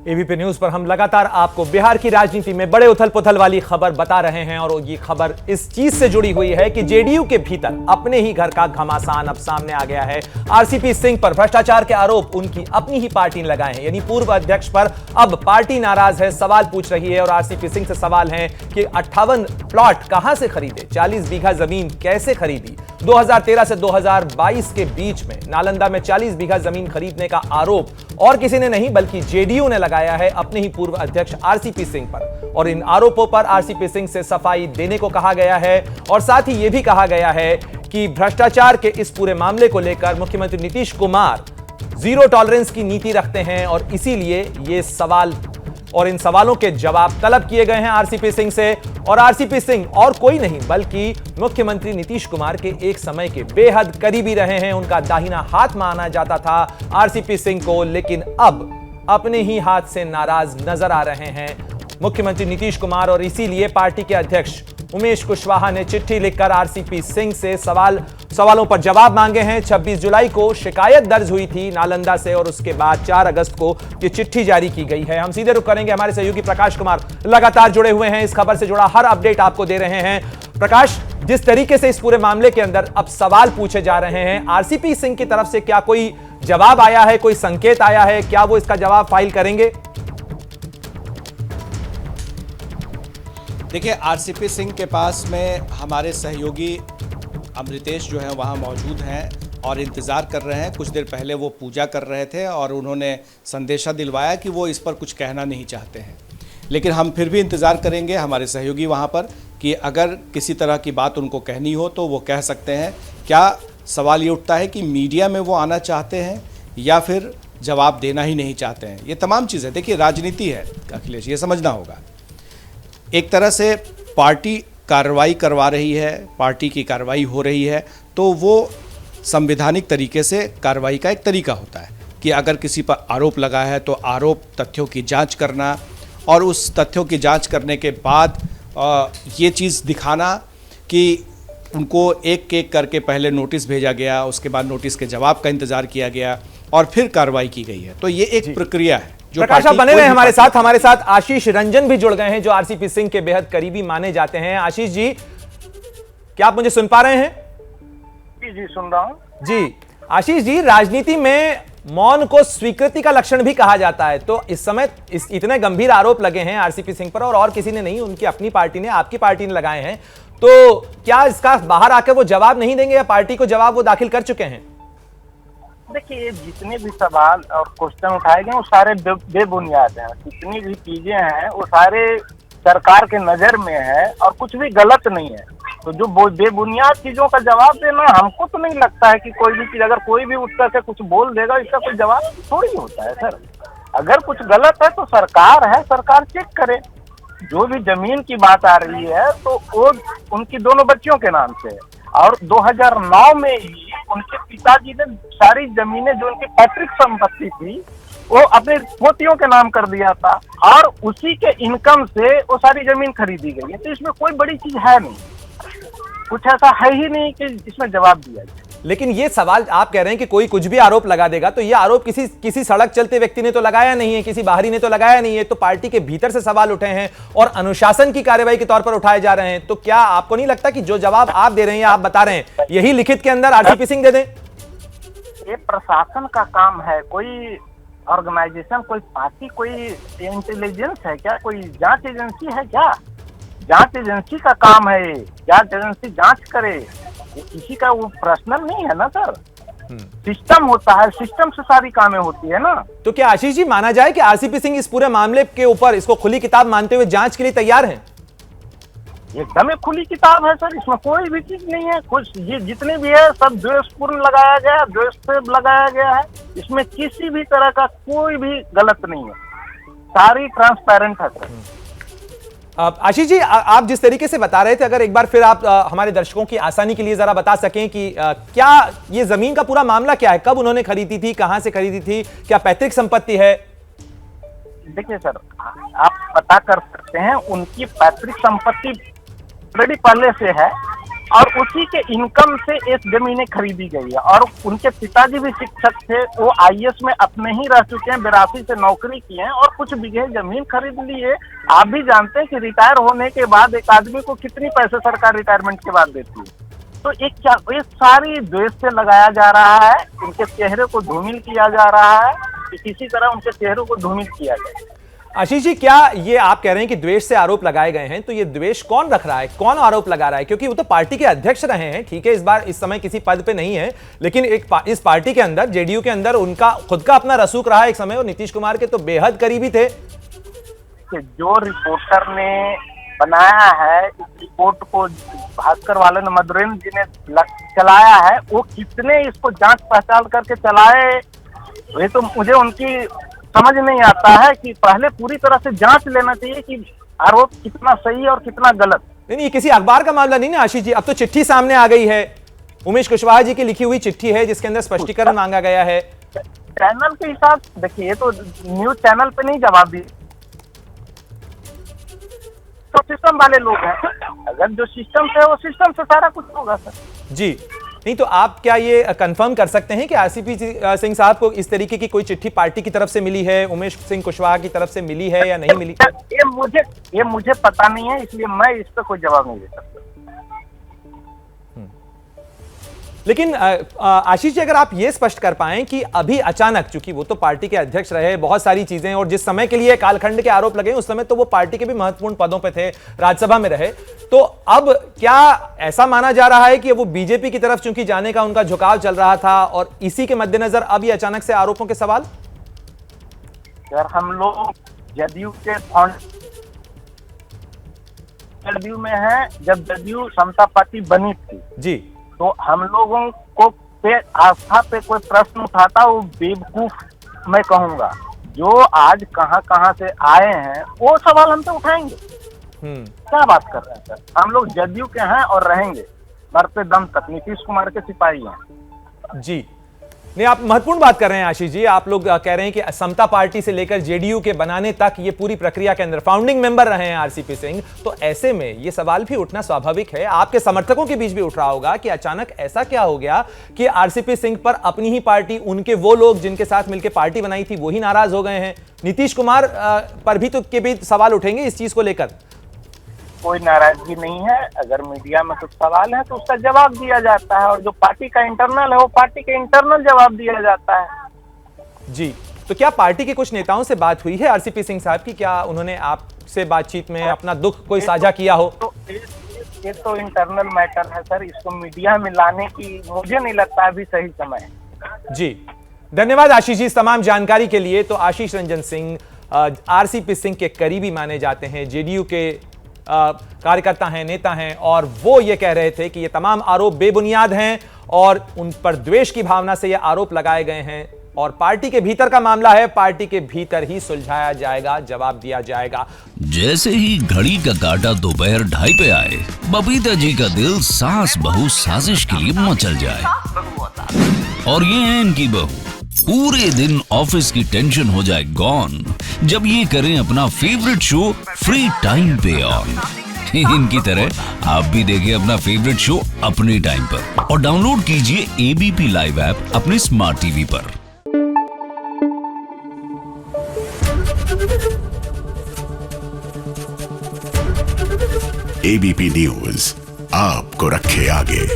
ABP news पर हम लगातार आपको बिहार की राजनीति में बड़े उथल पुथल वाली खबर बता रहे हैं और ये खबर इस चीज से जुड़ी हुई है कि जेडीयू के भीतर अपने ही घर का घमासान अब सामने आ गया है। आरसीपी सिंह पर भ्रष्टाचार के आरोप उनकी अपनी ही पार्टी ने लगाए हैं, यानी पूर्व अध्यक्ष पर अब पार्टी नाराज है, सवाल पूछ रही है और आरसीपी सिंह से सवाल है कि 58 प्लॉट कहां से खरीदे, 40 बीघा जमीन कैसे खरीदी। 2013 से 2022 के बीच में नालंदा में 40 बीघा जमीन खरीदने का आरोप और किसी ने नहीं बल्कि जेडीयू ने लगाया है अपने ही पूर्व अध्यक्ष आरसीपी सिंह पर, और इन आरोपों पर आरसीपी सिंह से सफाई देने को कहा गया है और साथ ही यह भी कहा गया है कि भ्रष्टाचार के इस पूरे मामले को लेकर मुख्यमंत्री नीतीश कुमार जीरो टॉलरेंस की नीति रखते हैं और इसीलिए ये सवाल और इन सवालों के जवाब तलब किए गए हैं आरसीपी सिंह से। और आरसीपी सिंह और कोई नहीं बल्कि मुख्यमंत्री नीतीश कुमार के एक समय के बेहद करीबी रहे हैं, उनका दाहिना हाथ माना जाता था आरसीपी सिंह को, लेकिन अब अपने ही हाथ से नाराज नजर आ रहे हैं मुख्यमंत्री नीतीश कुमार और इसीलिए पार्टी के अध्यक्ष उमेश कुशवाहा ने चिट्ठी लिखकर आरसीपी सिंह से सवालों पर जवाब मांगे हैं। 26 जुलाई को शिकायत दर्ज हुई थी नालंदा से और उसके बाद 4 अगस्त को ये चिट्ठी जारी की गई है। हम सीधे रुख करेंगे, हमारे सहयोगी प्रकाश कुमार लगातार जुड़े हुए हैं, इस खबर से जुड़ा हर अपडेट आपको दे रहे हैं। प्रकाश, जिस तरीके से इस पूरे मामले के अंदर अब सवाल पूछे जा रहे हैं, आरसीपी सिंह की तरफ से क्या कोई जवाब आया है, कोई संकेत आया है, क्या वो इसका जवाब फाइल करेंगे? देखिए, आरसीपी सिंह के पास में हमारे सहयोगी अमृतेश जो हैं वहाँ मौजूद हैं और इंतज़ार कर रहे हैं। कुछ देर पहले वो पूजा कर रहे थे और उन्होंने संदेशा दिलवाया कि वो इस पर कुछ कहना नहीं चाहते हैं, लेकिन हम फिर भी इंतज़ार करेंगे हमारे सहयोगी वहाँ पर कि अगर किसी तरह की बात उनको कहनी हो तो वो कह सकते हैं। क्या सवाल ये उठता है कि मीडिया में वो आना चाहते हैं या फिर जवाब देना ही नहीं चाहते हैं? ये तमाम चीज़ें, देखिए राजनीति है अखिलेश, ये समझना होगा। एक तरह से पार्टी कार्रवाई करवा रही है, पार्टी की कार्रवाई हो रही है, तो वो संवैधानिक तरीके से कार्रवाई का एक तरीका होता है कि अगर किसी पर आरोप लगा है तो आरोप तथ्यों की जांच करना और उस तथ्यों की जांच करने के बाद ये चीज़ दिखाना कि उनको एक एक करके पहले नोटिस भेजा गया, उसके बाद नोटिस के जवाब का इंतज़ार किया गया और फिर कार्रवाई की गई है। तो ये एक प्रक्रिया है। प्रकाश, आप बने रहे हमारे साथ आशीष रंजन भी जुड़ गए हैं जो आरसीपी सिंह के बेहद करीबी माने जाते हैं। आशीष जी, क्या आप मुझे सुन पा रहे हैं? जी सुन रहा हूं जी। आशीष जी, राजनीति में मौन को स्वीकृति का लक्षण भी कहा जाता है, तो इस समय इतने गंभीर आरोप लगे हैं आरसीपी सिंह पर और किसी ने नहीं, उनकी अपनी पार्टी ने, आपकी पार्टी ने लगाए हैं, तो क्या इसका बाहर आकर वो जवाब नहीं देंगे या पार्टी को जवाब वो दाखिल कर चुके हैं? देखिए, जितने भी सवाल और क्वेश्चन उठाए गए वो सारे बेबुनियाद हैं। जितनी भी चीजें हैं वो सारे सरकार के नजर में है और कुछ भी गलत नहीं है। तो जो बेबुनियाद चीजों का जवाब देना, हमको तो नहीं लगता है कि कोई भी चीज अगर कोई भी उठ करके कुछ बोल देगा इसका कोई जवाब थोड़ी होता है सर। अगर कुछ गलत है तो सरकार है, सरकार चेक करे। जो भी जमीन की बात आ रही है तो वो उनकी दोनों बच्चियों के नाम से है और 2009 में ही उनके पिताजी ने सारी जमीनें जो उनकी पैतृक संपत्ति थी वो अपने पोतियों के नाम कर दिया था और उसी के इनकम से वो सारी जमीन खरीदी गई है। तो इसमें कोई बड़ी चीज है नहीं, कुछ ऐसा है ही नहीं कि इसमें जवाब दिया जाए। लेकिन ये सवाल आप कह रहे हैं कि कोई कुछ भी आरोप लगा देगा, तो ये आरोप किसी सड़क चलते व्यक्ति ने तो लगाया नहीं है, किसी बाहरी ने तो लगाया नहीं है, तो पार्टी के भीतर से सवाल उठे हैं और अनुशासन की कार्रवाई के तौर पर उठाए जा रहे हैं। तो क्या आपको नहीं लगता कि जो जवाब आप दे रहे हैं या आप बता रहे हैं यही लिखित के अंदर आरसीपी सिंह दे दें? ये प्रशासन का काम है, कोई ऑर्गेनाइजेशन, कोई पार्टी, कोई इंटेलिजेंस है क्या, कोई जांच एजेंसी है क्या? जांच एजेंसी का काम है, जांच एजेंसी जांच करे, किसी का वो पर्सनल नहीं है ना सर। सिस्टम होता है, सिस्टम से सारी कामें होती है ना। तो क्या आशीष जी माना जाए कि आरसीपी सिंह इस पूरे मामले के ऊपर इसको खुली किताब मानते हुए जांच के लिए तैयार हैं? एकदम एक खुली किताब है सर, इसमें कोई भी चीज नहीं है। कुछ ये जितने भी है सब द्वेषपूर्ण लगाया गया, द्वेष से लगाया गया है। इसमें किसी भी तरह का कोई भी गलत नहीं है, सारी ट्रांसपेरेंट है सर। आशीष जी, आप जिस तरीके से बता रहे थे, अगर एक बार फिर आप हमारे दर्शकों की आसानी के लिए जरा बता सकें कि क्या ये जमीन का पूरा मामला क्या है, कब उन्होंने खरीदी थी, कहां से खरीदी थी, क्या पैतृक संपत्ति है? देखिए सर, आप पता कर सकते हैं, उनकी पैतृक संपत्ति ऑलरेडी पहले से है और उसी के इनकम से ये जमीनें खरीदी गई है। और उनके पिताजी भी शिक्षक थे, वो आईएएस में अपने ही रह चुके हैं, 82 से नौकरी की है और कुछ बीघे जमीन खरीद ली है। आप भी जानते हैं कि रिटायर होने के बाद एक आदमी को कितनी पैसे सरकार रिटायरमेंट के बाद देती है। तो एक सारी द्वेष से लगाया जा रहा है, उनके चेहरे को धूमिल किया जा रहा है कि किसी तरह उनके चेहरों को धूमिल किया जाए। आशीष जी, क्या ये आप कह रहे हैं कि द्वेष से आरोप लगाए गए हैं, तो ये द्वेष कौन रख रहा है, कौन आरोप लगा रहा है? क्योंकि वो तो पार्टी के अध्यक्ष रहे हैं, ठीक है, इस बार इस समय किसी पद पे नहीं है, लेकिन इस पार्टी के अंदर, जेडीयू के अंदर उनका खुद का अपना रसूख रहा है एक समय, और नीतीश कुमार के तो बेहद करीबी थे। जो रिपोर्टर ने बनाया है इस रिपोर्ट को, भास्कर वाले ने, मधुरेंद्र जी ने चलाया है, वो कितने इसको जांच पड़ताल करके चलाए, ये तो मुझे उनकी समझ नहीं आता है कि पहले पूरी तरह से जांच लेना चाहिए कि आरोप कितना सही और कितना गलत। नहीं, ये किसी अखबार का मामला नहीं ना आशीष जी, अब तो चिट्ठी सामने आ गई है, उमेश कुशवाहा जी की लिखी हुई चिट्ठी है जिसके अंदर स्पष्टीकरण मांगा गया है। चैनल के हिसाब से देखिए, ये तो न्यूज चैनल पे नहीं जवाब दी, तो सिस्टम वाले लोग हैं, अगर जो सिस्टम से है वो सिस्टम से सारा कुछ होगा सर जी। नहीं तो आप क्या ये कंफर्म कर सकते हैं कि आरसीपी सिंह साहब को इस तरीके की कोई चिट्ठी पार्टी की तरफ से मिली है, उमेश सिंह कुशवाहा की तरफ से मिली है या नहीं मिली? ये मुझे पता नहीं है, इसलिए मैं इस पर कोई जवाब नहीं दे सकता। लेकिन आशीष जी, अगर आप ये स्पष्ट कर पाएं कि अभी अचानक, चूंकि वो तो पार्टी के अध्यक्ष रहे, बहुत सारी चीजें, और जिस समय के लिए कालखंड के आरोप लगे उस समय तो वो पार्टी के भी महत्वपूर्ण पदों पे थे, राज्यसभा में रहे, तो अब क्या ऐसा माना जा रहा है कि वो बीजेपी की तरफ चूंकि जाने का उनका झुकाव चल रहा था और इसी के मद्देनजर अब ये अचानक से आरोपों के सवाल? यार, हम लोग जदयू के जदयू में है, जब जदयू समता पार्टी बनी थी जी, तो हम लोगों को पे आस्था पे कोई प्रश्न उठाता वो बेवकूफ मैं कहूंगा। जो आज कहां से आए हैं वो सवाल हम तो उठाएंगे। क्या बात कर रहे हैं सर, हम लोग जदयू के हैं और रहेंगे मरते दम तक, नीतीश कुमार के सिपाही हैं जी। नहीं, आप महत्वपूर्ण बात कर रहे हैं आशीष जी, आप लोग कह रहे हैं कि समता पार्टी से लेकर जेडीयू के बनाने तक ये पूरी प्रक्रिया के अंदर फाउंडिंग मेंबर रहे हैं आरसीपी सिंह, तो ऐसे में ये सवाल भी उठना स्वाभाविक है, आपके समर्थकों के बीच भी उठ रहा होगा कि अचानक ऐसा क्या हो गया कि आरसीपी सिंह पर अपनी ही पार्टी, उनके वो लोग जिनके साथ मिलकर पार्टी बनाई थी, वही नाराज हो गए हैं। नीतीश कुमार पर भी तो के भी सवाल उठेंगे इस चीज को लेकर। कोई नाराजगी नहीं है, अगर मीडिया में कुछ सवाल है तो उसका जवाब दिया जाता है, और जो पार्टी का इंटरनल है वो पार्टी के इंटरनल जवाब दिया जाता है जी। तो क्या पार्टी के कुछ नेताओं से बात हुई है आरसीपी सिंह साहब की? क्या उन्होंने आपसे बातचीत में अपना दुख कोई साझा किया हो? ये तो इंटरनल मैटर है सर, इसको मीडिया में लाने की मुझे नहीं लगता अभी सही समय है। जी, धन्यवाद आशीष जी इस तमाम जानकारी के लिए। तो आशीष रंजन सिंह आरसीपी सिंह के करीबी माने जाते हैं, जेडीयू के कार्यकर्ता हैं, नेता हैं, और वो ये कह रहे थे कि ये तमाम आरोप बेबुनियाद हैं और उन पर द्वेष की भावना से ये आरोप लगाए गए हैं, और पार्टी के भीतर का मामला है, पार्टी के भीतर ही सुलझाया जाएगा, जवाब दिया जाएगा। जैसे ही घड़ी का काटा दोपहर 2:30 पे आए, बबीता जी का दिल सास बहू साजिश के लिए मचल जाए, और ये है इनकी बहू, पूरे दिन ऑफिस की टेंशन हो जाए गॉन जब ये करें अपना फेवरेट शो फ्री टाइम पे ऑन। इनकी तरह आप भी देखें अपना फेवरेट शो अपने टाइम पर, और डाउनलोड कीजिए एबीपी लाइव ऐप अपने स्मार्ट टीवी पर। एबीपी न्यूज आपको रखे आगे।